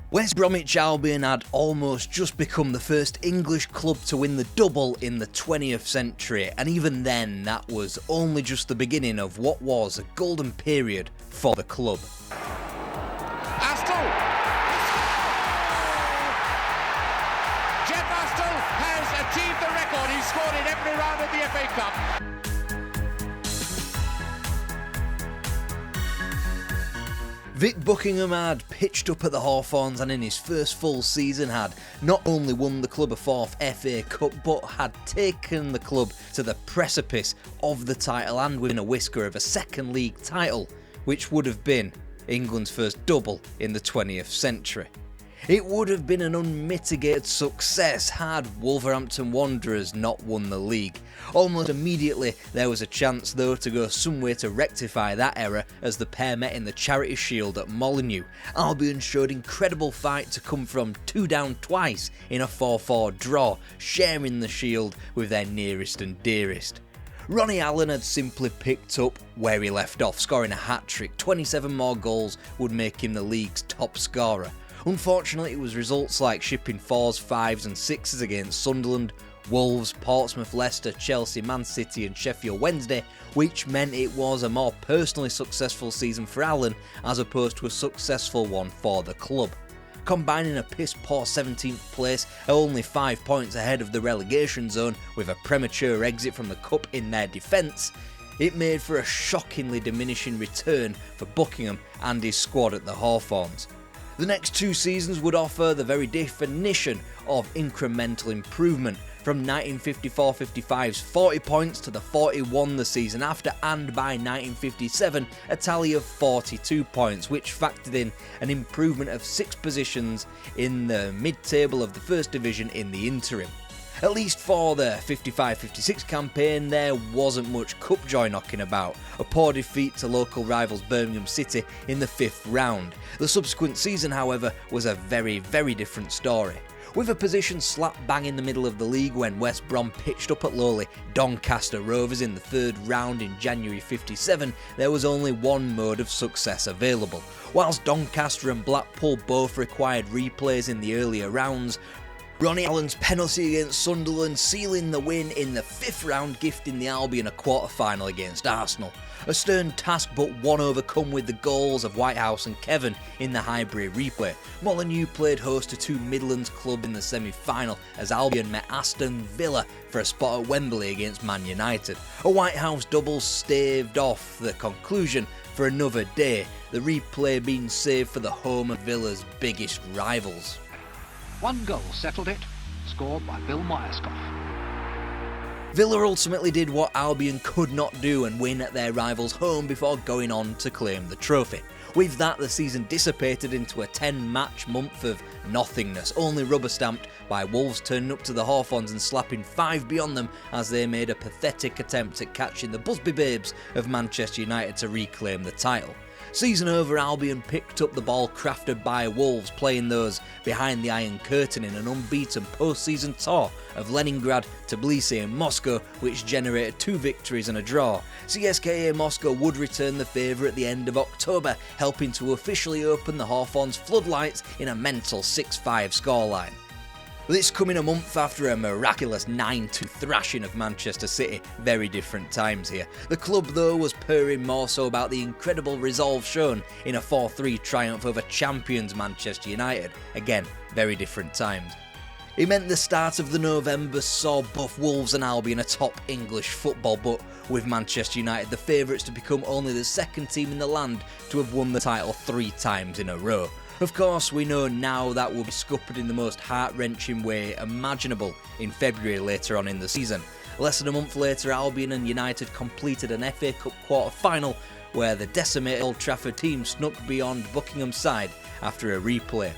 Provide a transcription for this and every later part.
West Bromwich Albion had almost just become the first English club to win the double in the 20th century, and even then that was only just the beginning of what was a golden period for the club. Aston! Jeff Aston has achieved the record. He's scored in every round of the FA Cup. Vic Buckingham had pitched up at the Hawthorns and in his first full season had not only won the club a fourth FA Cup but had taken the club to the precipice of the title and within a whisker of a second league title, which would have been England's first double in the 20th century. It would have been an unmitigated success had Wolverhampton Wanderers not won the league. Almost immediately there was a chance though to go some way to rectify that error as the pair met in the Charity Shield at Molineux. Albion showed incredible fight to come from 2 down twice in a 4-4 draw, sharing the Shield with their nearest and dearest. Ronnie Allen had simply picked up where he left off, scoring a hat-trick. 27 more goals would make him the league's top scorer. Unfortunately, it was results like shipping 4s, 5s and 6s against Sunderland, Wolves, Portsmouth, Leicester, Chelsea, Man City and Sheffield Wednesday, which meant it was a more personally successful season for Allen as opposed to a successful one for the club. Combining a piss-poor 17th place, only 5 points ahead of the relegation zone with a premature exit from the cup in their defence, it made for a shockingly diminishing return for Buckingham and his squad at the Hawthorns. The next 2 seasons would offer the very definition of incremental improvement, from 1954-55's 40 points to the 41 the season after, and by 1957 a tally of 42 points, which factored in an improvement of 6 positions in the mid-table of the First Division in the interim. At least for the 55-56 campaign, there wasn't much cup joy knocking about. A poor defeat to local rivals Birmingham City in the 5th round. The subsequent season, however, was a very, very different story. With a position slap bang in the middle of the league when West Brom pitched up at lowly Doncaster Rovers in the 3rd round in January 57, there was only one mode of success available. Whilst Doncaster and Blackpool both required replays in the earlier rounds, Ronnie Allen's penalty against Sunderland sealing the win in the 5th round, gifting the Albion a quarter-final against Arsenal. A stern task but one overcome with the goals of Whitehouse and Kevin in the Highbury replay. Molineux played host to 2 Midlands clubs in the semi-final as Albion met Aston Villa for a spot at Wembley against Man United. A Whitehouse double staved off the conclusion for another day, the replay being saved for the home of Villa's biggest rivals. 1 goal settled it, scored by Bill Myerscough. Villa ultimately did what Albion could not do and win at their rivals' home before going on to claim the trophy. With that, the season dissipated into a 10-match month of nothingness, only rubber-stamped by Wolves turning up to the Hawthorns and slapping 5 beyond them as they made a pathetic attempt at catching the Busby Babes of Manchester United to reclaim the title. Season over, Albion picked up the ball crafted by Wolves, playing those behind the Iron Curtain in an unbeaten post-season tour of Leningrad, Tbilisi and Moscow, which generated 2 victories and a draw. CSKA Moscow would return the favour at the end of October, helping to officially open the Hawthorns' floodlights in a mental 6-5 scoreline. This coming a month after a miraculous 9-2 thrashing of Manchester City. Very different times here. The club though was purring more so about the incredible resolve shown in a 4-3 triumph over champions Manchester United. Again, very different times. It meant the start of the November saw both Wolves and Albion atop English football, but with Manchester United the favourites to become only the 2nd team in the land to have won the title 3 times in a row. Of course, we know now that will be scuppered in the most heart-wrenching way imaginable in February later on in the season. Less than a month later, Albion and United completed an FA Cup quarter-final where the decimated Old Trafford team snuck beyond Buckingham's side after a replay.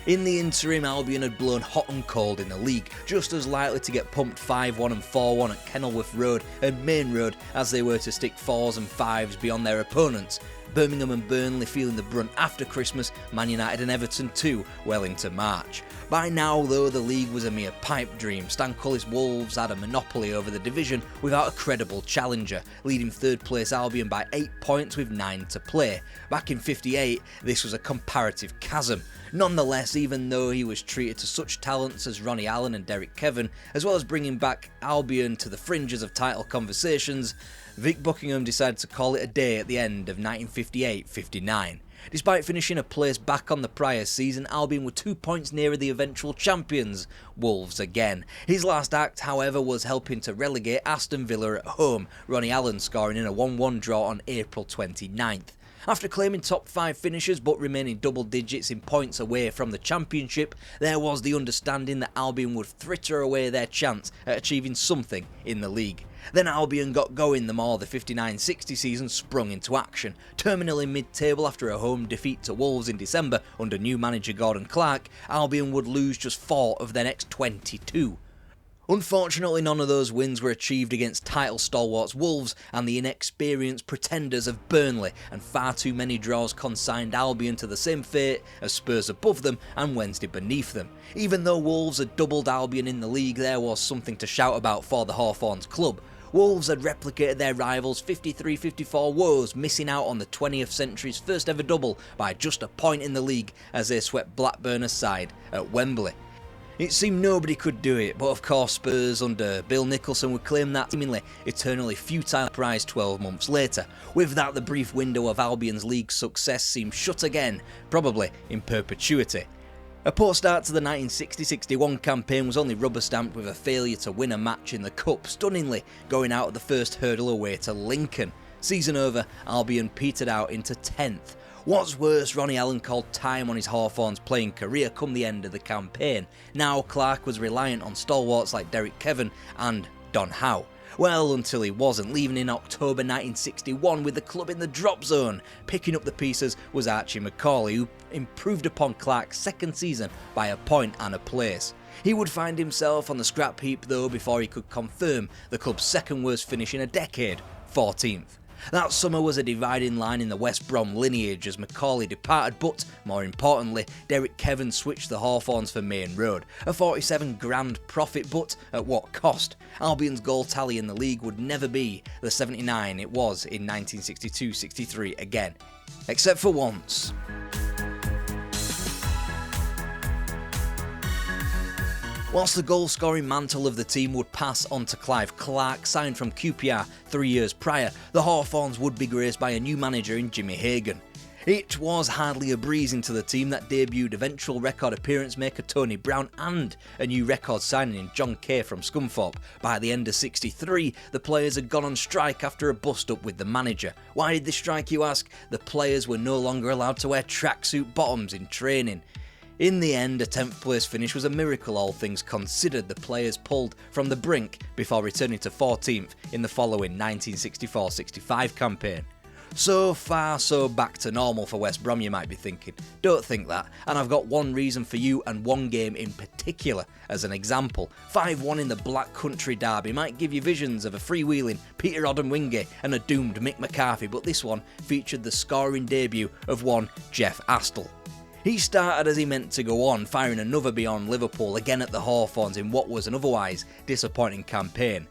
In the interim, Albion had blown hot and cold in the league, just as likely to get pumped 5-1 and 4-1 at Kenilworth Road and Main Road as they were to stick 4s and 5s beyond their opponents. Birmingham and Burnley feeling the brunt after Christmas, Man United and Everton too well into March. By now though, the league was a mere pipe dream. Stan Cullis Wolves had a monopoly over the division without a credible challenger, leading third place Albion by 8 points with 9 to play. Back in '58, this was a comparative chasm. Nonetheless, even though he was treated to such talents as Ronnie Allen and Derek Kevin, as well as bringing back Albion to the fringes of title conversations, Vic Buckingham decided to call it a day at the end of 1958-59. Despite finishing a place back on the prior season, Albion were 2 points nearer the eventual champions, Wolves again. His last act, however, was helping to relegate Aston Villa at home, Ronnie Allen scoring in a 1-1 draw on April 29th. After claiming top 5 finishes but remaining double digits in points away from the championship, there was the understanding that Albion would fritter away their chance at achieving something in the league. Then Albion got going the more the 59-60 season sprung into action. Terminally mid-table after a home defeat to Wolves in December under new manager Gordon Clark, Albion would lose just 4 of their next 22. Unfortunately, none of those wins were achieved against title stalwarts Wolves and the inexperienced pretenders of Burnley, and far too many draws consigned Albion to the same fate as Spurs above them and Wednesday beneath them. Even though Wolves had doubled Albion in the league, there was something to shout about for the Hawthorns club. Wolves had replicated their rivals' 53-54 woes, missing out on the 20th century's first ever double by just a point in the league as they swept Blackburn aside at Wembley. It seemed nobody could do it, but of course Spurs under Bill Nicholson would claim that seemingly eternally futile prize 12 months later. With that, the brief window of Albion's league success seemed shut again, probably in perpetuity. A poor start to the 1960-61 campaign was only rubber-stamped with a failure to win a match in the Cup, stunningly going out of the first hurdle away to Lincoln. Season over, Albion petered out into 10th. What's worse, Ronnie Allen called time on his Hawthorns playing career come the end of the campaign. Now Clark was reliant on stalwarts like Derek Kevin and Don Howe. Well, until he wasn't, leaving in October 1961 with the club in the drop zone. Picking up the pieces was Archie Macaulay, who improved upon Clark's second season by a point and a place. He would find himself on the scrap heap though before he could confirm the club's second worst finish in a decade, 14th. That summer was a dividing line in the West Brom lineage as Macaulay departed, but, more importantly, Derek Kevin switched the Hawthorns for Main Road. A 47 grand profit, but at what cost? Albion's goal tally in the league would never be the 79 it was in 1962-63 again. Except for once. Whilst the goal-scoring mantle of the team would pass on to Clive Clark, signed from QPR 3 years prior, the Hawthorns would be graced by a new manager in Jimmy Hagan. It was hardly a breeze into the team that debuted eventual record appearance maker Tony Brown and a new record signing in John Kay from Scunthorpe. By the end of '63, the players had gone on strike after a bust-up with the manager. Why did they strike, you ask? The players were no longer allowed to wear tracksuit bottoms in training. In the end, a 10th place finish was a miracle, all things considered. The players pulled from the brink before returning to 14th in the following 1964-65 campaign. So far, so back to normal for West Brom, you might be thinking. Don't think that, and I've got one reason for you and one game in particular as an example. 5-1 in the Black Country Derby might give you visions of a freewheeling Peter Odom-Wingate and a doomed Mick McCarthy, but this one featured the scoring debut of one Jeff Astle. He started as he meant to go on, firing another beyond Liverpool again at the Hawthorns in what was an otherwise disappointing campaign.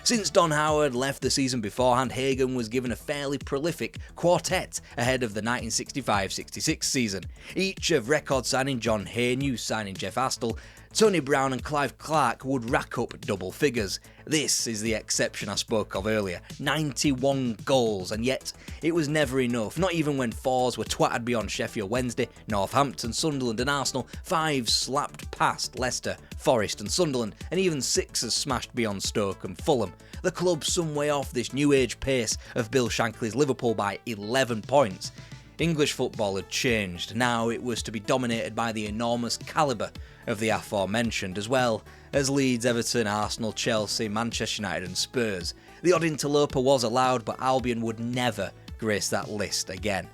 Since Don Howard left the season beforehand, Hagan was given a fairly prolific quartet ahead of the 1965-66 season. Each of record signing John Hay, new signing Jeff Astle, Tony Brown and Clive Clark would rack up double figures. This is the exception I spoke of earlier, 91 goals, and yet it was never enough. Not even when fours were twatted beyond Sheffield Wednesday, Northampton, Sunderland and Arsenal, fives slapped past Leicester, Forest and Sunderland, and even sixes smashed beyond Stoke and Fulham. The club some way off this new age pace of Bill Shankly's Liverpool by 11 points. English football had changed. Now it was to be dominated by the enormous calibre of the aforementioned, as well as Leeds, Everton, Arsenal, Chelsea, Manchester United and Spurs. The odd interloper was allowed, but Albion would never grace that list again.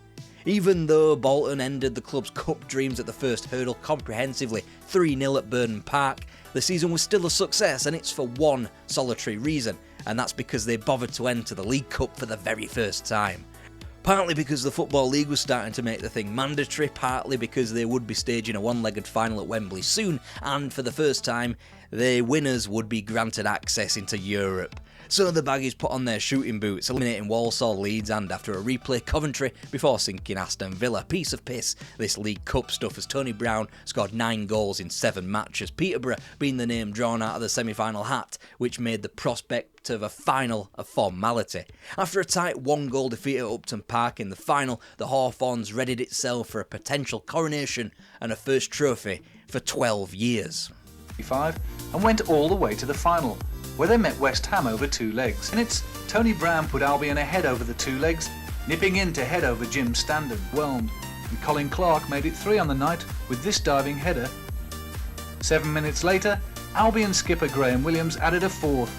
Even though Bolton ended the club's cup dreams at the first hurdle comprehensively 3-0 at Burton Park, the season was still a success, and it's for one solitary reason, and that's because they bothered to enter the League Cup for the very first time. Partly because the Football League was starting to make the thing mandatory, partly because they would be staging a one-legged final at Wembley soon, and for the first time, the winners would be granted access into Europe. So the Baggies put on their shooting boots, eliminating Walsall, Leeds and, after a replay, Coventry, before sinking Aston Villa. Piece of piss, this League Cup stuff, as Tony Brown scored 9 goals in 7 matches, Peterborough being the name drawn out of the semi-final hat, which made the prospect of a final a formality. After a tight 1-goal defeat at Upton Park in the final, the Hawthorns readied itself for a potential coronation and a first trophy for 12 years. And went all the way to the final, where they met West Ham over 2 legs. In it, Tony Brown put Albion ahead over the 2 legs, nipping in to head over Jim Standen, whelmed, and Colin Clark made it 3 on the night with this diving header. 7 minutes later, Albion skipper Graham Williams added a 4th.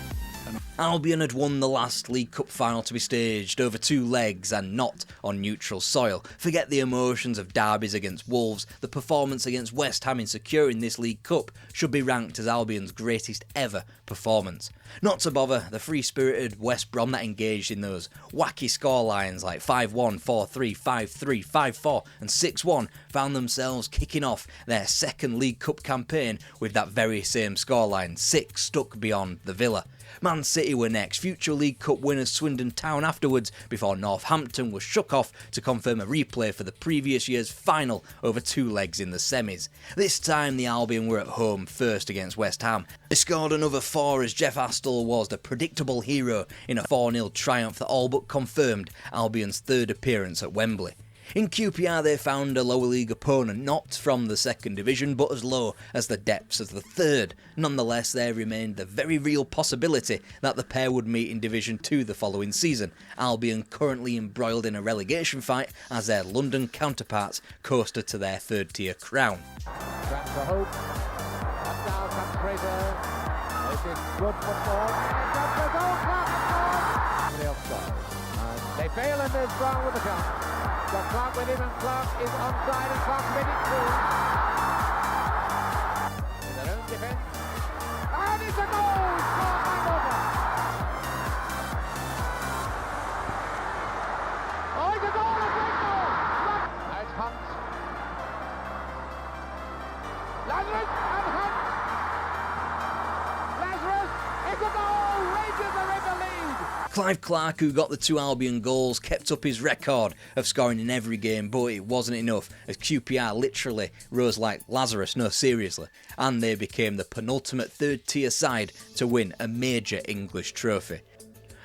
Albion had won the last League Cup final to be staged over 2 legs and not on neutral soil. Forget the emotions of derbies against Wolves, the performance against West Ham in securing this League Cup should be ranked as Albion's greatest ever performance. Not to bother the free-spirited West Brom that engaged in those wacky scorelines like 5-1, 4-3, 5-3, 5-4 and 6-1 found themselves kicking off their second League Cup campaign with that very same scoreline, 6 stuck beyond the Villa. Man City were next, future League Cup winners Swindon Town afterwards, before Northampton was shook off to confirm a replay for the previous year's final over 2 legs in the semis. This time the Albion were at home first against West Ham. They scored another 4 as Jeff Astle was the predictable hero in a 4-0 triumph that all but confirmed Albion's 3rd appearance at Wembley. In QPR they found a lower league opponent, not from the 2nd division but as low as the depths of the 3rd. Nonetheless, there remained the very real possibility that the pair would meet in Division 2 the following season. Albion currently embroiled in a relegation fight as their London counterparts coasted to their 3rd tier crown. That's for hope. And now comes Fraser. This is good football. And that's the goal. Clark for the offside. And they fail, and there's Brown with the chance. Got Clark with him, and Clark is onside, and Clark's made it through. In their own defence. And it's a goal! Scored by Morgan. Oh, it's a goal! A great goal! Now it's Hunt. Lazarus and Hunt. Lazarus, it's a goal! Rangers are in the lead. Clive Clark, who got the 2 Albion goals, kept up his record of scoring in every game, but it wasn't enough as QPR literally rose like Lazarus, no seriously, and they became the penultimate 3rd tier side to win a major English trophy.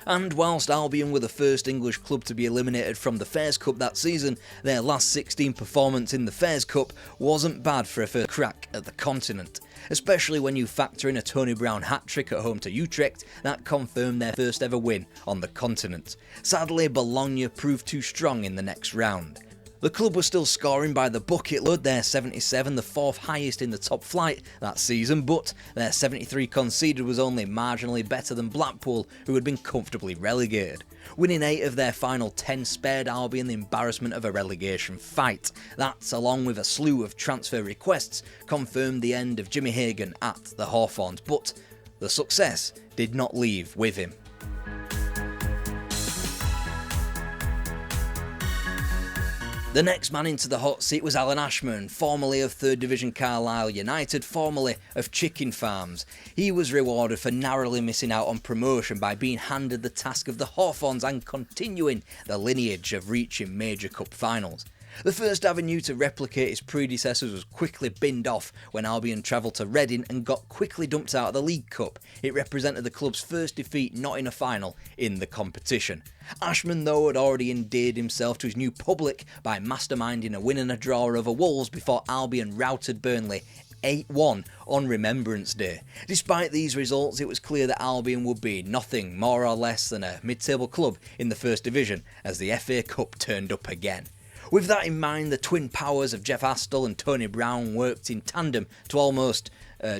And whilst Albion were the first English club to be eliminated from the Fairs Cup that season, their last 16 performance in the Fairs Cup wasn't bad for a first crack at the continent. Especially when you factor in a Tony Brown hat-trick at home to Utrecht that confirmed their first ever win on the continent. Sadly, Bologna proved too strong in the next round. The club was still scoring by the bucket load, their 77 the 4th highest in the top flight that season, but their 73 conceded was only marginally better than Blackpool, who had been comfortably relegated. Winning 8 of their final 10 spared Albion the embarrassment of a relegation fight. That, along with a slew of transfer requests, confirmed the end of Jimmy Hagan at the Hawthorns, but the success did not leave with him. The next man into the hot seat was Alan Ashman, formerly of 3rd Division Carlisle United, formerly of Chicken Farms. He was rewarded for narrowly missing out on promotion by being handed the task of the Hawthorns and continuing the lineage of reaching major cup finals. The first avenue to replicate his predecessors was quickly binned off when Albion travelled to Reading and got quickly dumped out of the League Cup. It represented the club's first defeat not in a final in the competition. Ashman, though, had already endeared himself to his new public by masterminding a win and a draw over Wolves before Albion routed Burnley 8-1 on Remembrance Day. Despite these results, it was clear that Albion would be nothing more or less than a mid-table club in the First Division as the FA Cup turned up again. With that in mind, the twin powers of Jeff Astle and Tony Brown worked in tandem to almost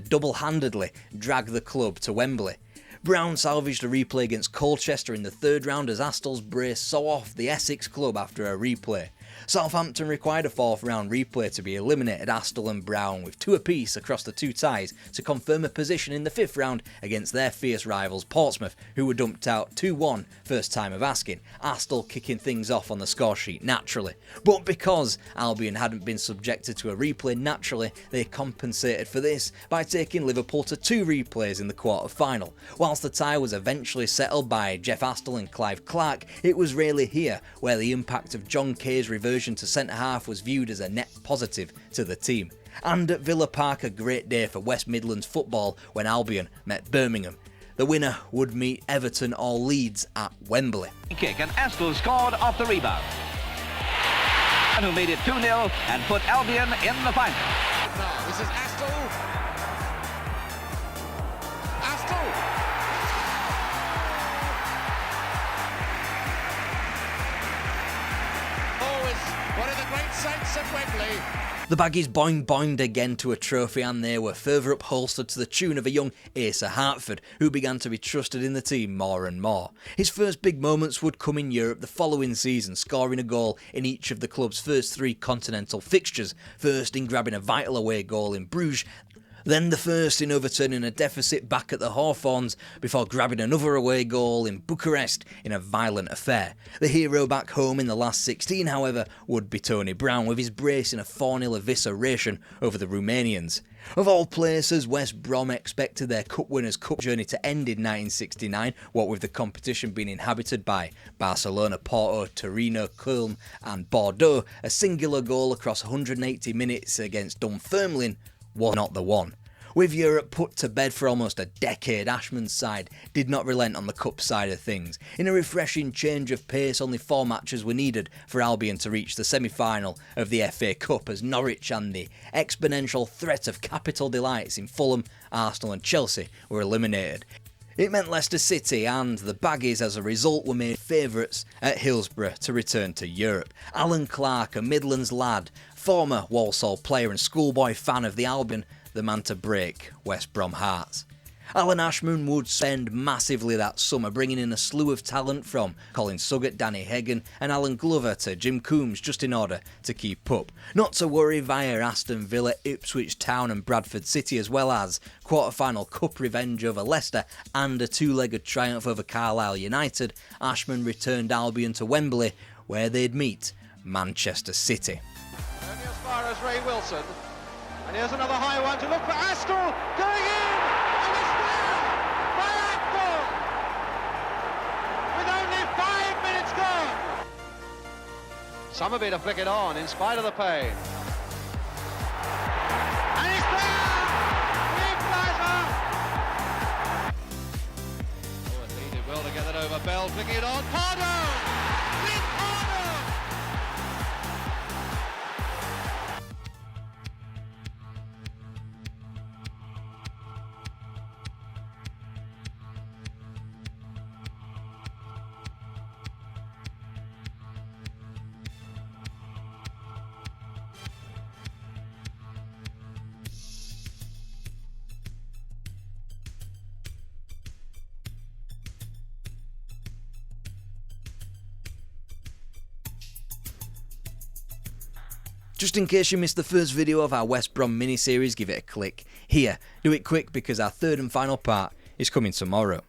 double-handedly drag the club to Wembley. Brown salvaged a replay against Colchester in the 3rd round as Astle's brace saw off the Essex club after a replay. Southampton required a fourth round replay to be eliminated Aston and Brown with 2 apiece across the 2 ties to confirm a position in the 5th round against their fierce rivals Portsmouth, who were dumped out 2-1 first time of asking, Aston kicking things off on the score sheet naturally. But because Albion hadn't been subjected to a replay naturally, they compensated for this by taking Liverpool to 2 replays in the quarter-final. Whilst the tie was eventually settled by Jeff Astle and Clive Clark, it was really here where the impact of John Kay's reversion to centre-half was viewed as a net positive to the team. And at Villa Park, a great day for West Midlands football when Albion met Birmingham. The winner would meet Everton or Leeds at Wembley. Kick, and Aston scored off the rebound. And who made it 2-0 and put Albion in the final. Now, this is Aston. One of the great sights at Wembley. The Baggies boinged again to a trophy, and they were further upholstered to the tune of a young Asa Hartford, who began to be trusted in the team more and more. His first big moments would come in Europe the following season, scoring a goal in each of the club's first 3 continental fixtures, first in grabbing a vital away goal in Bruges, then the first in overturning a deficit back at the Hawthorns before grabbing another away goal in Bucharest in a violent affair. The hero back home in the last 16, however, would be Tony Brown, with his brace in a 4-0 evisceration over the Romanians. Of all places, West Brom expected their Cup Winners' Cup journey to end in 1969, what with the competition being inhabited by Barcelona, Porto, Torino, Köln and Bordeaux. A singular goal across 180 minutes against Dunfermline was not the one. With Europe put to bed for almost a decade, Ashman's side did not relent on the cup side of things. In a refreshing change of pace, only 4 matches were needed for Albion to reach the semi-final of the FA Cup, as Norwich and the exponential threat of capital delights in Fulham, Arsenal and Chelsea were eliminated. It meant Leicester City and the Baggies as a result were made favourites at Hillsborough to return to Europe. Alan Clark, a Midlands lad, former Walsall player and schoolboy fan of the Albion, the man to break West Brom hearts. Alan Ashman would spend massively that summer, bringing in a slew of talent from Colin Sugget, Danny Hagan and Alan Glover to Jim Coombs, just in order to keep up. Not to worry, via Aston Villa, Ipswich Town and Bradford City, as well as quarter-final cup revenge over Leicester and a 2-legged triumph over Carlisle United, Ashman returned Albion to Wembley, where they'd meet Manchester City. Only as far as Ray Wilson. And here's another high one to look for Aston, going in, and it's there by Aston, with only 5 minutes gone. Somerby to flick it on in spite of the pain. And it's there, equaliser. Oh, and he did well to get that over. Bell flicking it on, Pardo, with Pardo. Just in case you missed the first video of our West Brom mini-series, give it a click here. Do it quick because our third and final part is coming tomorrow.